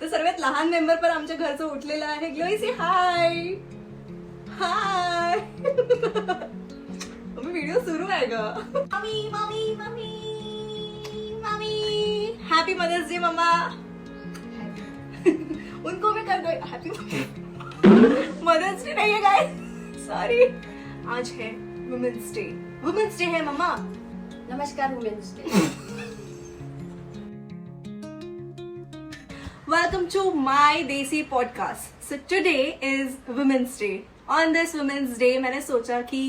तर सर्वात लहान मेंबर पण आमच्या घरचं उठलेलं आहे. ग्लोई से हाय हाय. व्हिडिओ सुरू आहे ग. मामी मामी मामी मामी हैप्पी मदर्स डे मम्मा. उनको भी कर दो हैप्पी मदर्स डे. नहीं है गाइस, सॉरी. आज है वुमेन्स डे. वुमेन्स डे है मम्मा. नमस्कार women's day. Welcome to my Desi podcast. So today is Women's Day. On this Women's Day मैंने सोचा कि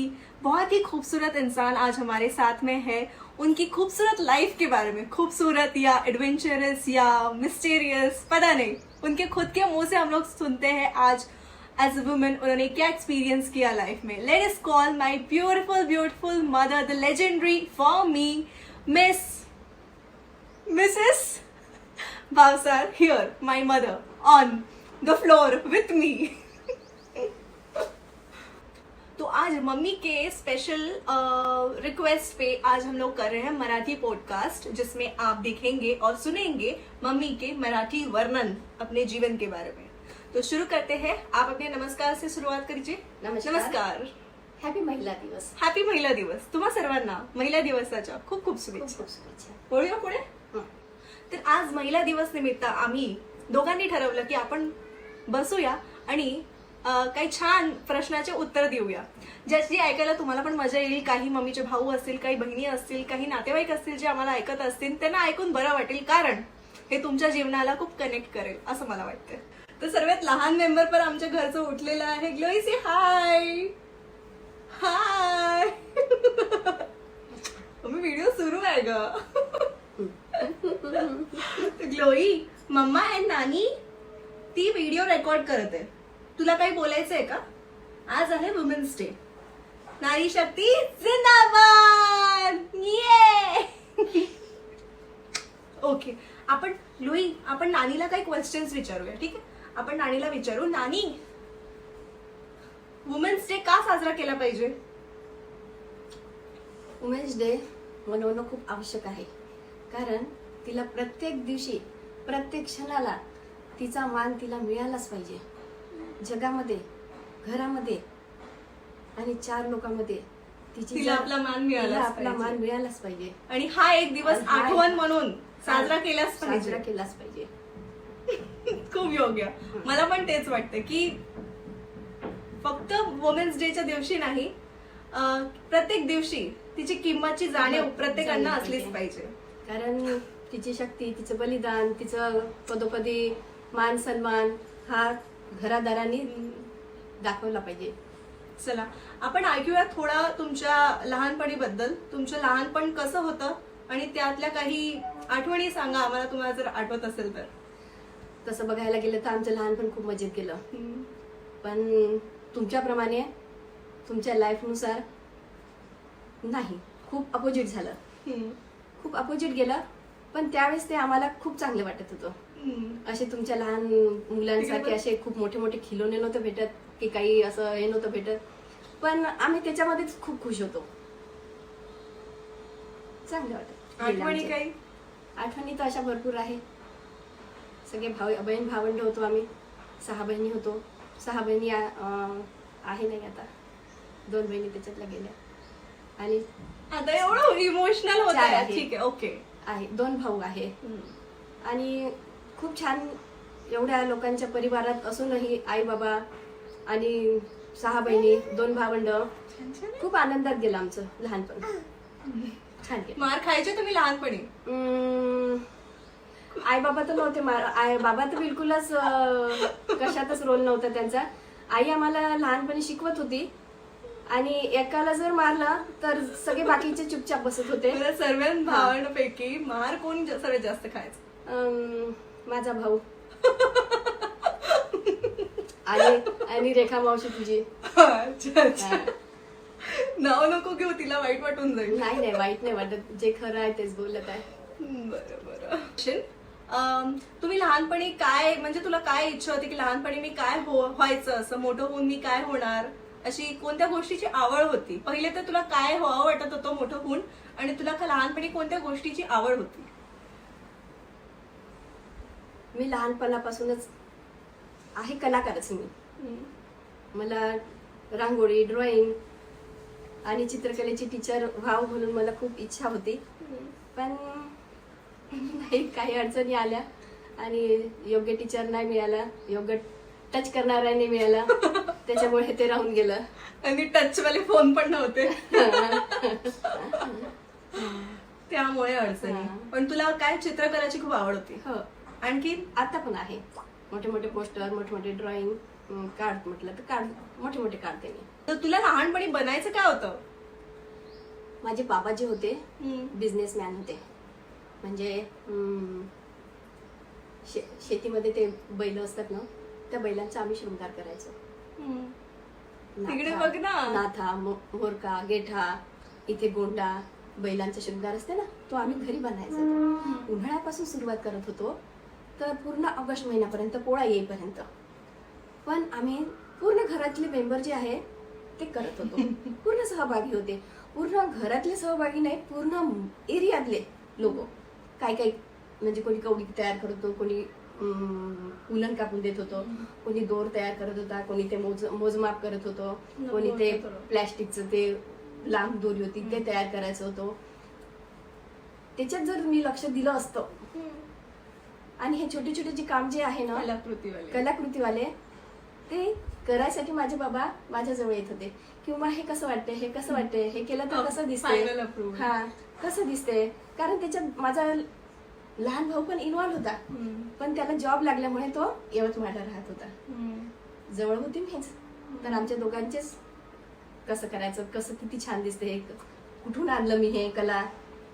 बहुत ही खूबसूरत इंसान आज हमारे साथ में है. उनकी खूबसूरत लाइफ के बारे में, खूबसूरत या एडवेंचरस या मिस्टीरियस, पता नहीं, उनके खुद के मुंह से हम लोग सुनते हैं आज एज अ वुमेन उन्होंने क्या एक्सपीरियंस किया लाइफ में. Let us call my beautiful beautiful mother, the legendary for me Mrs Bhavsar here, my mother, on the floor with me. तो आज मम्मी के स्पेशल रिक्वेस्ट पे आज हम लोग कर रहे हैं मराठी पॉडकास्ट, जिसमें आप देखेंगे और सुनेंगे मम्मी के मराठी वर्णन अपने जीवन के बारे में. तो शुरू करते हैं. आप अपने नमस्कार से सुरुवात करीजिए. नमस्कार. हॅपी महिला दिवस. हॅपी महिला दिवस. तुम्हा सर्वांना महिला दिवसाच्या खूप खूप शुभेच्छा. बोलूया पुढे. तर आज महिला दिवस निमित्त आम्ही दोघांनी ठरवलं की आपण बसूया आणि काही छान प्रश्नाचे उत्तर देऊया, ज्याची ऐकायला तुम्हाला पण मजा येईल. काही मम्मीचे भाऊ असतील, काही बहिणी असतील, काही नातेवाईक असतील जे आम्हाला ऐकत असतील, त्यांना ऐकून बरं वाटेल, कारण हे तुमच्या जीवनाला खूप कनेक्ट करेल असं मला वाटतं. तर सर्वात लहान मेंबर पण आमच्या घरचं उठलेलं आहे. ग्लोई से हाय हाय. व्हिडिओ सुरू आहे ग. ग्लोई, मम्मा अँड नानी ती व्हिडिओ रेकॉर्ड करत आहे. तुला काही बोलायचंय का? आज आहे वुमेन्स डे. नारी शक्ती जिंदाबाद. ये ओके. आपण ग्लोई, आपण नानीला काही क्वेश्चन्स विचारूया. ठीक आहे, आपण नानीला विचारू, नानी वुमेन्स डे का साजरा केला पाहिजे? वुमेन्स डे मनवणं खूप आवश्यक आहे, कारण तिला प्रत्येक दिवशी, प्रत्येक क्षणाला तिचा मान तिला मिळालाच पाहिजे. जगामध्ये, घरामध्ये आणि चार लोकांमध्ये तिला आपला मान मिळालाच पाहिजे. आणि हा एक दिवस आठवण म्हणून साजरा केलाच पाहिजे. खूप योग्य. मला पण तेच वाटतं की फक्त वुमेन्स डेच्या दिवशी नाही, प्रत्येक दिवशी तिची किंमतची जाणीव प्रत्येकांना असलीच पाहिजे. कारण तिची शक्ती, तिचं बलिदान, तिचं पदोपदी मान सन्मान हा घरादारांनी दाखवला पाहिजे. चला आपण ऐकूया थोडा तुमच्या लहानपणीबद्दल. तुमचं लहानपण कसं होतं आणि त्यातल्या काही आठवणी सांगा आम्हाला, तुम्हाला जर आठवत असेल तर. तसं बघायला गेलं तर आमचं लहानपण खूप मजेत गेलं, पण तुमच्याप्रमाणे तुमच्या लाईफनुसार नाही, खूप अपोजिट झालं. खूप अपोजिट गेलं, पण त्यावेळेस ते आम्हाला खूप चांगलं वाटत होतं. असे तुमच्या लहान मुलांसारखे असे खूप मोठे मोठे खिलोने नव्हतं भेटत, की काही असं हे नव्हतं भेटत, पण आम्ही त्याच्यामध्येच खूप खुश होतो. चांगलं वाटत. आठवणी काही? आठवणी तर अशा भरपूर आहे. सगळे बहीण भावंड होतो आम्ही. 6 बहिणी होतो. 6 बहिणी आहे नाही आता, 2 बहिणी त्याच्यातल्या गेल्या आणि आता एवढं इमोशनल होत आहे. ठीक आहे, ओके. आहे 2 भाऊ आहे आणि खूप छान. एवढ्या लोकांच्या परिवारात असूनही आई बाबा आणि 6 बहिणी, 2 भावंड, खूप आनंदात गेलं आमचं लहानपण. छान गेलं. मार खायचे तुम्ही लहानपणी? आई बाबा तर नव्हते. आई बाबा तर बिलकुलच कशातच रोल नव्हता त्यांचा. आई आम्हाला लहानपणी शिकवत होती आणि एकाला जर मारला तर सगळे बाकीचे चुपचाप बसत होते. सर्व भावांपैकी मार कोण सर्वात जास्त खायचं? माझा भाऊ आणि रेखा मावशी तुझी. नाव नको घेऊ, तिला वाईट वाटून जाईल. नाही वाईट नाही वाटत, जे खरं आहे तेच बोलत आहे. बरोबर. तुम्ही लहानपणी काय, म्हणजे तुला काय इच्छा होती की लहानपणी मी काय व्हायचं, असं मोठं होऊन मी काय होणार, अशी कोणत्या गोष्टीची आवड होती? पहिले तर तुला काय व्हावं वाटत होतं मोठं होऊन, आणि तुला लहानपणी कोणत्या गोष्टीची आवड होती? मी लहानपणापासूनच आहे कलाकारच मी. मला रांगोळी, ड्रॉइंग आणि चित्रकलेची टीचर व्हावं म्हणून मला खूप इच्छा होती, पण काही अडचणी आल्या आणि योग्य टीचर नाही मिळाला, योग्य टच करणारा नाही मिळाला, त्याच्यामुळे ते राहून गेलं. आणि टच वाले फोन पण नव्हते त्यामुळे अडचणी. पण तुला काय चित्रकलाची खूप आवड होती? हो, आणखी आता पण आहे. मोठे मोठे पोस्टर, मोठे मोठे ड्रॉइंग काढ म्हटलं तर मोठे मोठे काढते मी. तर तुला लहानपणी बनायचं काय होतं? माझे बाबा जे होते बिझनेसमॅन होते. म्हणजे शेतीमध्ये ते बैल असतात ना, त्या बैलांचा आम्ही शृंगार करायचो. तिकडे बघ ना. नाथा, मोरका, गेठा, इथे गोंडा, बैलांचा शृंगार असते ना, तो आम्ही घरी बनायचो. उन्हाळ्यापासून सुरुवात करत होतो तर पूर्ण ऑगस्ट महिन्यापर्यंत, पोळा येईपर्यंत. पण आम्ही पूर्ण घरातले मेंबर जे आहे ते करत होतो, पूर्ण सहभागी होते. पूर्ण घरातले सहभागी नाही, पूर्ण एरियातले लोक. काय काय म्हणजे कोणी कवडी तयार करत होतो, कोणी उलन कापून देत होतो, कोणी दोर तयार करत होता, कोणी ते मोजमाप करत होतो, कोणी ते प्लॅस्टिकचं ते लांब दोरी होती ते तयार करायचं होतं. त्याच्यात जर मी लक्ष दिलं असतं आणि हे छोटे छोटे जे काम जे आहे ना कलाकृतीवाले ते करायसाठी माझे बाबा माझ्या जवळ येत होते, किंवा हे कसं वाटतंय, हे कसं वाटतंय, हे केलं तर कसं दिसतंय, हा कसं दिसतंय. कारण त्याच्यात माझा लहान भाऊ पण इन्व्हॉल्व होता, पण त्याला जॉब लागल्यामुळे तो यवतमाळला राहत होता. जवळ होती मीच, तर आमच्या दोघांचेच कसं करायचं, कसं किती छान दिसते, कुठून आणलं मी हे कला,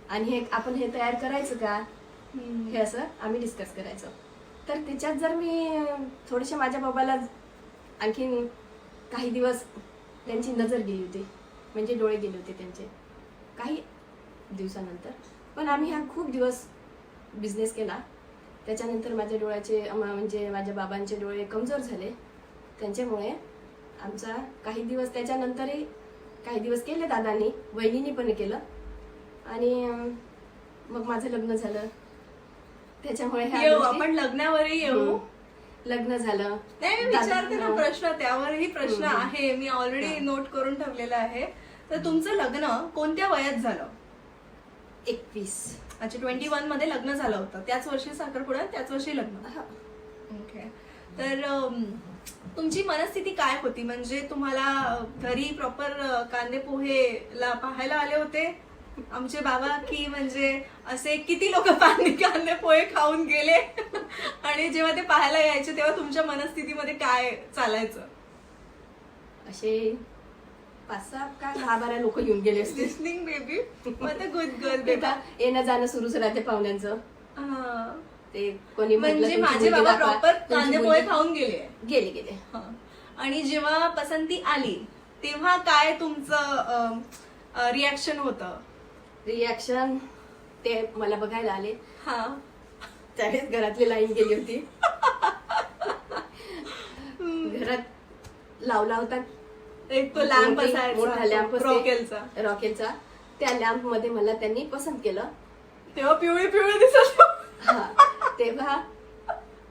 आणि हे आपण हे तयार करायचं का, हे असं आम्ही डिस्कस करायचो. तर त्याच्यात जर मी थोडेसे माझ्या बाबाला आणखीन काही दिवस त्यांची नजर गेली होती, म्हणजे डोळे गेले होते त्यांचे काही दिवसानंतर. पण आम्ही हा खूप दिवस बिझनेस केला. त्याच्यानंतर माझ्या डोळ्याचे म्हणजे माझ्या बाबांचे डोळे कमजोर झाले. त्यांच्यामुळे आमचा काही दिवस, त्याच्यानंतरही काही दिवस केले दादांनी, वहिनीने पण केलं, आणि मग माझं लग्न झालं. त्याच्यामुळे आपण लग्नावरही येऊ. लग्न झालं. नाही, मी विचारते ना प्रश्न, त्यावरही प्रश्न आहे, मी ऑलरेडी नोट करून ठेवलेला आहे. तर तुमचं लग्न कोणत्या वयात झालं? 21. अच्छा, 21 मध्ये लग्न झालं होतं. त्याच वर्षी साखरपुडा, त्याच वर्षी लग्न. ओके. तर तुमची मनस्थिती काय होती? म्हणजे तुम्हाला घरी प्रॉपर कांदे पोहेला पाहायला आले होते आमचे बाबा, की म्हणजे असे किती लोक कांदे पोहे खाऊन गेले आणि जेव्हा ते पाहायला यायचे तेव्हा तुमच्या मनस्थितीमध्ये काय चालायचं? असे 5-6 का 10-12 लोक येऊन गेले असते. लिसनिंग बेबी, आता गुड गर्ल बेटा. येणं जाणं सुरूच राहते पाहुण्यांचं. ते कोणी म्हणजे माझे बाबा प्रॉपर कांदे पोहे खाऊन गेले. आणि जेव्हा पसंती आली तेव्हा काय तुमचं रिॲक्शन होतं? रिॲक्शन, ते मला बघायला आले. त्यावेळेस घरातली लाईन गेली होती. घरात लावला होता एक तो लॅम्प मोठा लॅम्प रॉकेलचा. त्या लॅम्प मध्ये मला त्यांनी पसंत केलं. तेव्हा पिवळी पिवळी दिसत. तेव्हा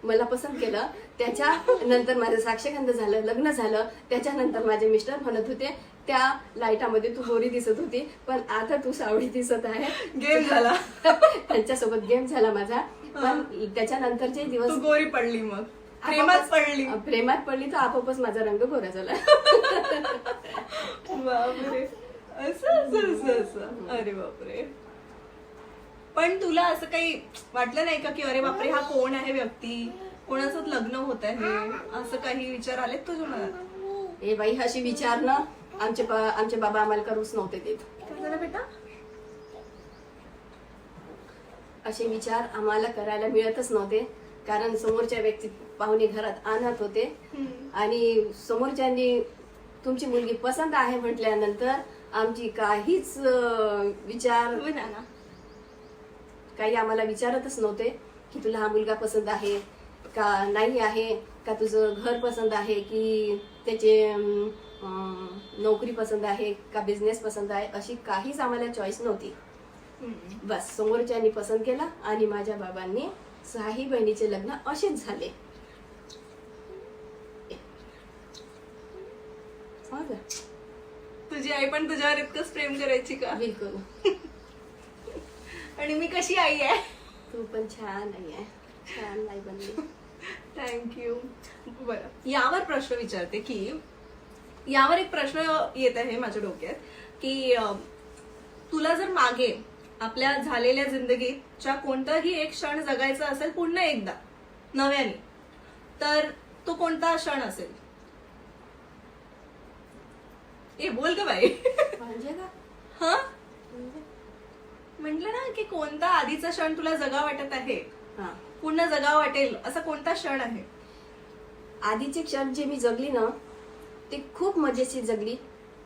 मला पसंत केलं. त्याच्या नंतर माझं साक्षगंध झालं, लग्न झालं. त्याच्यानंतर माझे मिस्टर म्हणत होते, त्या लाईटामध्ये तू गोरी दिसत होती, पण आता तू सावळी दिसत आहे. गेम झाला. त्यांच्यासोबत गेम झाला माझा. पण त्याच्यानंतरचे दिवस तू गोरी पडली, मग प्रेमात पडली तर आपोआपच माझा रंग गोरा झाला. बापरे, असं. अरे बापरे. पण तुला असं काही वाटलं नाही का की अरे बापरे, हा कोण आहे व्यक्ती, कोणाचं लग्न होत आहे, असं काही विचार आलेत तुझ्या मनात? ए बाई, अशी विचार ना आमचे बाबा आम्हाला करूच नव्हते देत. काय झालं बेटा? असे विचार आम्हाला करायला मिळतच नव्हते, कारण समोरच्या व्यक्ती पाहुणे घरात आणत होते, आणि समोरच्यांनी तुमची मुलगी पसंत आहे म्हटल्यानंतर आमची काहीच विचार काही आम्हाला विचारतच नव्हते की तुला हा मुलगा पसंत आहे का नाही आहे, का तुझं घर पसंत आहे, की त्याचे नोकरी पसंत आहे, का बिझनेस पसंत आहे. अशी काहीच आम्हाला चॉईस नव्हती. बस समोरच्यांनी पसंत केला आणि माझ्या बाबांनी 6ही बहिणीचे लग्न असेच झाले. हो का? तुझी आई पण तुझ्यावर इतकंच प्रेम करायची का? बिलकुल. आणि मी कशी आई आहे? तू पण छान आहे, छान आई बनली. थँक्यू. बरं, यावर प्रश्न विचारते की यावर एक प्रश्न येत आहे माझ्या डोक्यात की तुला जर मागे आपल्या झालेल्या जिंदगीच्या कोणताही एक क्षण जगायचा असेल पुन्हा एकदा नव्याने, तर तो कोणता क्षण असेल? ए बोल का बाई. म्हणजे का? हा, म्हटलं ना की कोणता आधीचा क्षण तुला जगा वाटत आहे, हा, पुन्हा जगा वाटेल असा कोणता क्षण आहे? आधीचे क्षण जे मी जगली ना ते खूप मजेशीर जगली.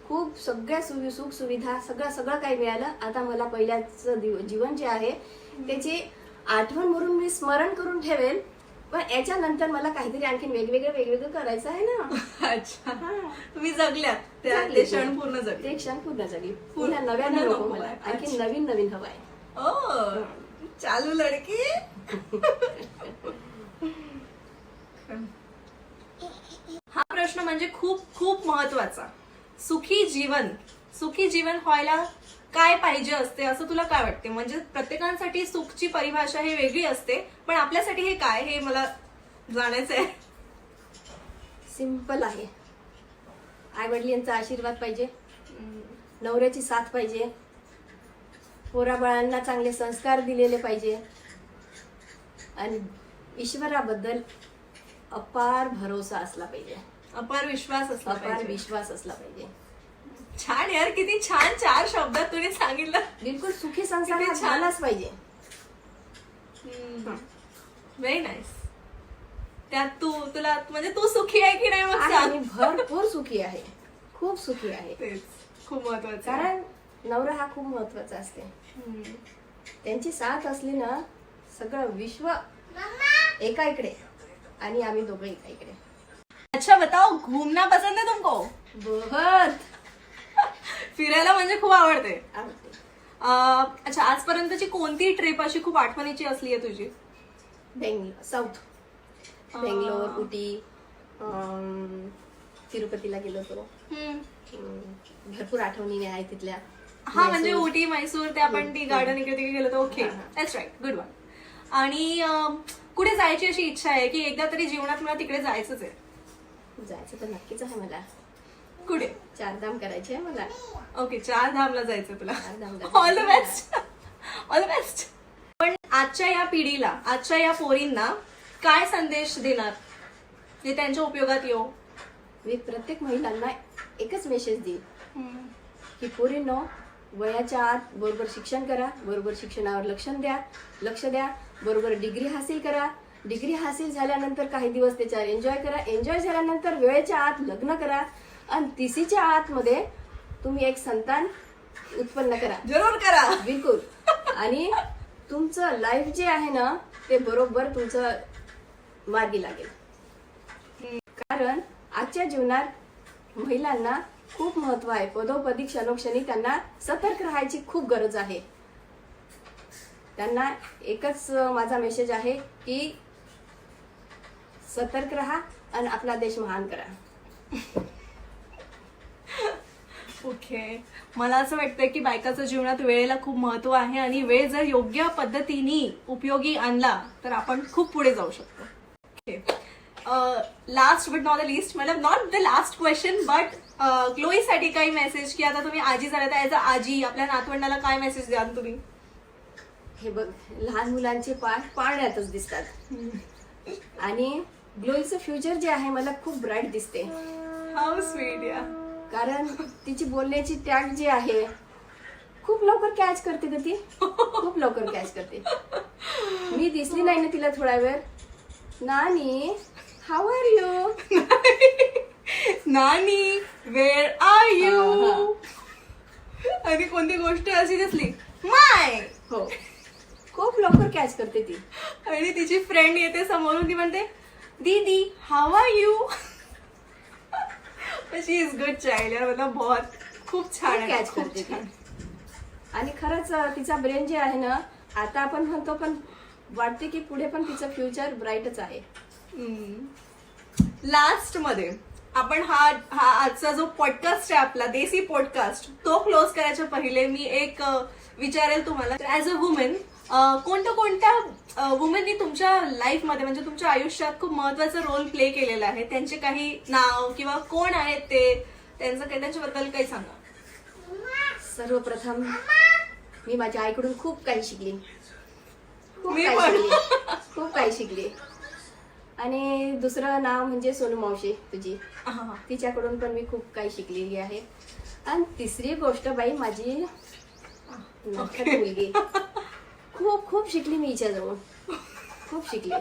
खूप सगळ्या सुख सुविधा सगळं काही मिळालं. आता मला पहिल्याच जीवन जे आहे त्याची आठवण म्हणून मी स्मरण करून ठेवेल. पण याच्यानंतर मला काहीतरी आणखी वेगवेगळं करायचं आहे ना. अच्छा, हा. तुम्ही जगल्यात ते जगली. क्षण पूर्ण जगले. ते क्षण पूर्ण जगली. पूर्ण पुन्हा नव्यानं नको नको मला. मला. आणखी अच्छा. नवीन हवं आहे. ओ चालू लडकी. हा प्रश्न म्हणजे खूप खूप महत्वाचा. सुखी जीवन व्हायला काय पाहिजे असते असं तुला काय वाटते? म्हणजे प्रत्येकांसाठी सुखची परिभाषा ही वेगळी असते, पण आपल्यासाठी हे काय, हे मला जाणायचं आहे. सिंपल आहे. आई वडिलांचा आशीर्वाद पाहिजे, नवऱ्याची साथ पाहिजे, पोराबाळांना चांगले संस्कार दिलेले पाहिजे आणि ईश्वराबद्दल अपार भरोसा असला पाहिजे, अपार विश्वास असला अपार पाहिजे. विश्वास असला पाहिजे. छान यार, किती छान 4 शब्दात तुम्ही सांगितलं. बिलकुल सुखी संसार किती हा छान. झालाच पाहिजे. Very nice. त्यात तुला म्हणजे तू सुखी आहे की नाही मग आणि सांग. मी भरपूर सुखी आहे, खूप सुखी आहे. तेच खूप महत्वाचं आहे. कारण नवरा हा खूप महत्वाचा असते. त्यांची साथ असली ना सगळं विश्व एका इकडे आणि आम्ही दोघं एका इकडे. अच्छा बताओ, घूमना पसंद है तुमको? बहुत फिरायला म्हणजे खूप आवडते. आवडते. अच्छा, आजपर्यंतची कोणती ट्रिप अशी खूप आठवणीची असली आहे तुझी? बेंगलोर साऊथ, बेंगलोर, उटी, तिरुपतीला गेलो होतो. भरपूर आठवणी आहे तिथल्या. हा म्हणजे उटी, मैसूर, ते आपण ती गार्डन इकडे तिकडे गेलो होतो. Okay, that's right, good one. आणि कुठे जायची अशी इच्छा आहे की एकदा तरी जीवनात मला तिकडे जायचंच आहे? जायचं तर नक्कीच आहे मला. कुठे? 4 धाम करायचे आहे मला. ओके, 4 धामला जायचं तुला. 4 धामला all the best, all the best. पण आजच्या या पिढीला, आजच्या या पोरींना काय संदेश देणार जे त्यांच्या उपयोगात येऊ? मी प्रत्येक महिलांना एकच मेसेज देईन की पोरींनो, वयाच्या आत बरोबर शिक्षण करा, बरोबर शिक्षणावर लक्ष द्या, बरोबर डिग्री हासिल करा. डिग्री हासिल झाल्यानंतर काही दिवस त्याच्यावर एन्जॉय करा. एन्जॉय झाल्यानंतर वेळेच्या आत लग्न करा आणि 30च्या आतमध्ये तुम्ही एक संतान उत्पन्न करा. जरूर करा. बिलकुल. आणि तुमचं लाईफ जे आहे ना ते बरोबर तुमचं मार्गी लागेल. कारण आजच्या जीवनात महिलांना खूप महत्व आहे. पदोपदी क्षणोक्षणी त्यांना सतर्क राहायची खूप गरज आहे. त्यांना एकच माझा मेसेज आहे की सतर्क राहा आणि आपला देश महान करा. ओके, मला असं वाटतं की बायकाच्या जीवनात वेळेला खूप महत्व आहे आणि वेळ जर योग्य पद्धतीने उपयोगी आणला तर आपण खूप पुढे जाऊ शकतो. Okay, last but not the list, मतलब not the last question but ग्लोईसाठी काही मेसेज की आता तुम्ही आजी झाला तर ॲज अ आजी आपल्या नातवंडाला काय मेसेज द्याल तुम्ही? हे बघ, लहान मुलांचे पाय पाळण्यातच दिसतात आणि ग्लोईचं फ्युचर जे आहे मला खूप ब्राईट दिसते. हाऊ स्वीट या. कारण तिची बोलण्याची टॅग जी आहे खूप लवकर कॅच करते ग ती, खूप लवकर कॅच करते. मी दिसली नाही ना तिला थोडा वेळ, नानी हाऊ आर यू, नानी वेअर आर यू, आणि कोणती गोष्ट अशी दिसली माय, हो खूप लवकर कॅच करते ती. आणि तिची फ्रेंड येते समोरून, ती म्हणते दीदी how are you. She is good child यार, मतलब बहुत खूप छान आहे, कॅच खूप करते ती. छान. आणि खरंच तिचा ब्रेन जे आहे ना, आता आपण म्हणतो पण वाटते की पुढे पण तिचं फ्युचर ब्राईटच आहे. लास्ट मध्ये आपण हा आजचा जो पॉडकास्ट आहे आपला देसी पॉडकास्ट तो क्लोज करायच्या पहिले मी एक विचारेल तुम्हाला, ऍज अ वुमेन कोणत्या वुमेननी तुमच्या लाईफमध्ये म्हणजे तुमच्या आयुष्यात खूप महत्वाचा रोल प्ले केलेला आहे, त्यांचे काही नाव किंवा कोण आहेत ते, त्यांच्याबद्दल काही सांगा. सर्वप्रथम मी माझ्या आईकडून खूप काही शिकली. मी पण. खूप काही शिकली. आणि दुसरं नाव म्हणजे सोनू मावशी तुझी, हा. तिच्याकडून पण मी खूप काही शिकलेली आहे. आणि तिसरी गोष्ट बाई माझी नटखट मुलगी, खूप खूप शिकली मी हिच्याजवळ, खूप शिकली.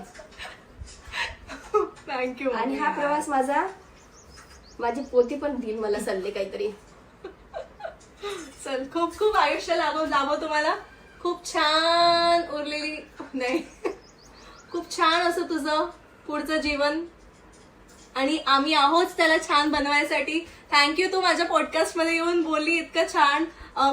थँक्यू. आणि हा प्रवास माझी पोती पण देईल मला सल्ले काहीतरी. चल, खूप खूप आयुष्य लाभो तुम्हाला. खूप छान उरलेली नाही, खूप छान असं तुझं पुढचं जीवन, आणि आम्ही आहोत त्याला छान बनवायसाठी. थँक्यू, तू माझ्या पॉडकास्ट मध्ये येऊन बोलली इतकं छान.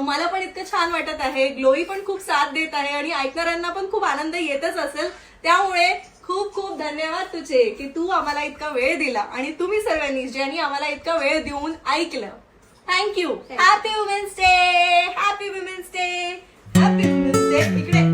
मला पण इतकं छान वाटत आहे. ग्लोई पण खूप साथ देत आहे आणि ऐकणाऱ्यांना पण खूप आनंद येतच असेल. त्यामुळे खूप खूप धन्यवाद तुझे की तू आम्हाला इतका वेळ दिला आणि तुम्ही सर्वांनी ज्यांनी आम्हाला इतका वेळ देऊन ऐकलं. Thank you. Happy women's day, happy women's day, happy women's day. इकडे